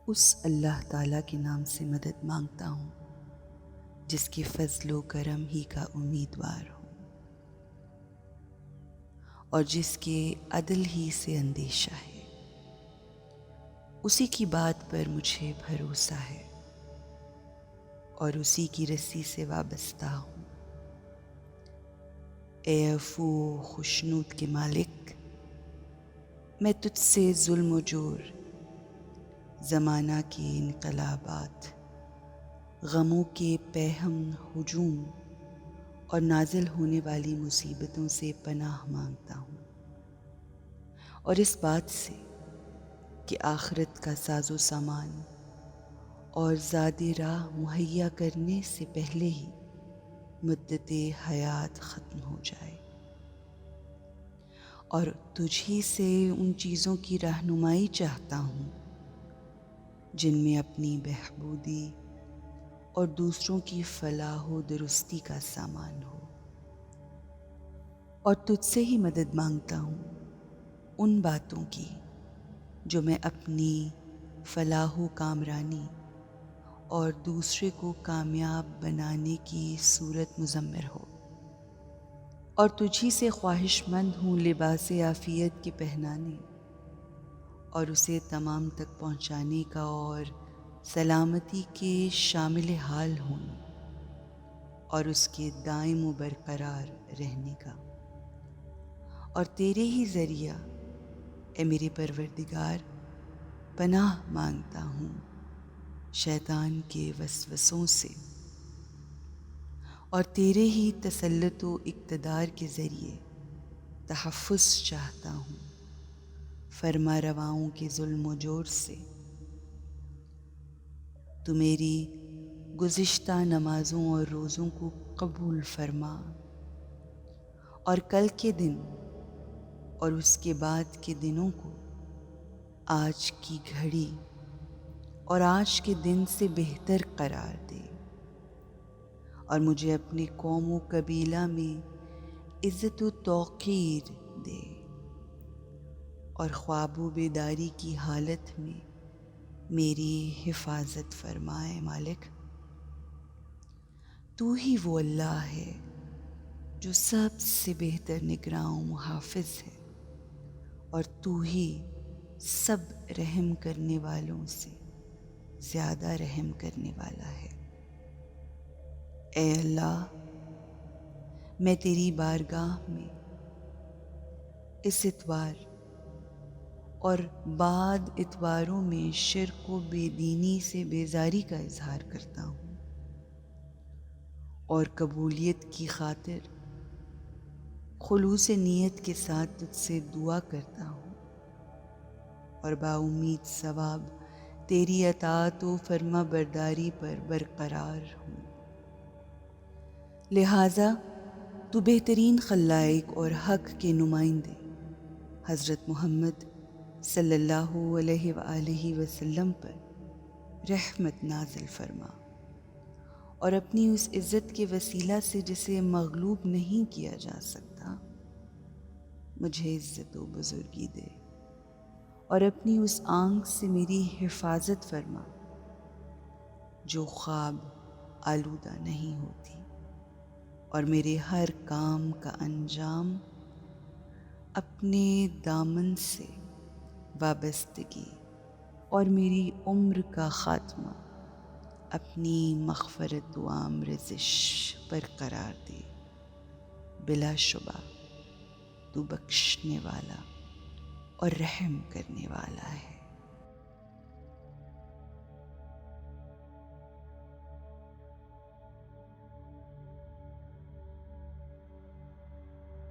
اس اللہ تعالیٰ کے نام سے مدد مانگتا ہوں جس کے فضل و کرم ہی کا امیدوار ہوں اور جس کے عدل ہی سے اندیشہ ہے۔ اسی کی بات پر مجھے بھروسہ ہے اور اسی کی رسی سے وابستہ ہوں۔ اے عفو و خشنود کے مالک، میں تجھ سے ظلم و جور، زمانہ کے انقلابات، غموں کے پیہم ہجوم اور نازل ہونے والی مصیبتوں سے پناہ مانگتا ہوں، اور اس بات سے کہ آخرت کا ساز و سامان اور زاد راہ مہیا کرنے سے پہلے ہی مدت حیات ختم ہو جائے، اور تجھ ہی سے ان چیزوں کی رہنمائی چاہتا ہوں جن میں اپنی بہبودی اور دوسروں کی فلاح و درستی کا سامان ہو، اور تجھ سے ہی مدد مانگتا ہوں ان باتوں کی جو میں اپنی فلاح و کامرانی اور دوسرے کو کامیاب بنانے کی صورت مضمر ہو، اور تجھی سے خواہش مند ہوں لباس عافیت کے پہنانے اور اسے تمام تک پہنچانے کا، اور سلامتی کے شامل حال ہونے اور اس کے دائم و برقرار رہنے کا، اور تیرے ہی ذریعہ اے میرے پروردگار پناہ مانگتا ہوں شیطان کے وسوسوں سے، اور تیرے ہی تسلط و اقتدار کے ذریعے تحفظ چاہتا ہوں فرما رواؤں کے ظلم و جور سے۔ تو میری گزشتہ نمازوں اور روزوں کو قبول فرما، اور کل کے دن اور اس کے بعد کے دنوں کو آج کی گھڑی اور آج کے دن سے بہتر قرار دے، اور مجھے اپنی قوم و قبیلہ میں عزت و توقیر دے، اور خواب و بیداری کی حالت میں میری حفاظت فرمائے۔ مالک، تو ہی وہ اللہ ہے جو سب سے بہتر نگراں و محافظ ہے، اور تو ہی سب رحم کرنے والوں سے زیادہ رحم کرنے والا ہے۔ اے اللہ، میں تیری بارگاہ میں اس اتوار اور بعد اتواروں میں شرک و بے دینی سے بیزاری کا اظہار کرتا ہوں، اور قبولیت کی خاطر خلوص نیت کے ساتھ تجھ سے دعا کرتا ہوں، اور باامید ثواب تیری اطاعت و فرما برداری پر برقرار ہوں۔ لہٰذا تو بہترین خلائق اور حق کے نمائندے حضرت محمد صلی اللہ علیہ وآلہ وسلم پر رحمت نازل فرما، اور اپنی اس عزت کے وسیلہ سے جسے مغلوب نہیں کیا جا سکتا مجھے عزت و بزرگی دے، اور اپنی اس آنکھ سے میری حفاظت فرما جو خواب آلودہ نہیں ہوتی، اور میرے ہر کام کا انجام اپنے دامن سے وابستگی اور میری عمر کا خاتمہ اپنی مغفرت و آمرزش پر قرار دے۔ بلا شبہ تو بخشنے والا اور رحم کرنے والا ہے۔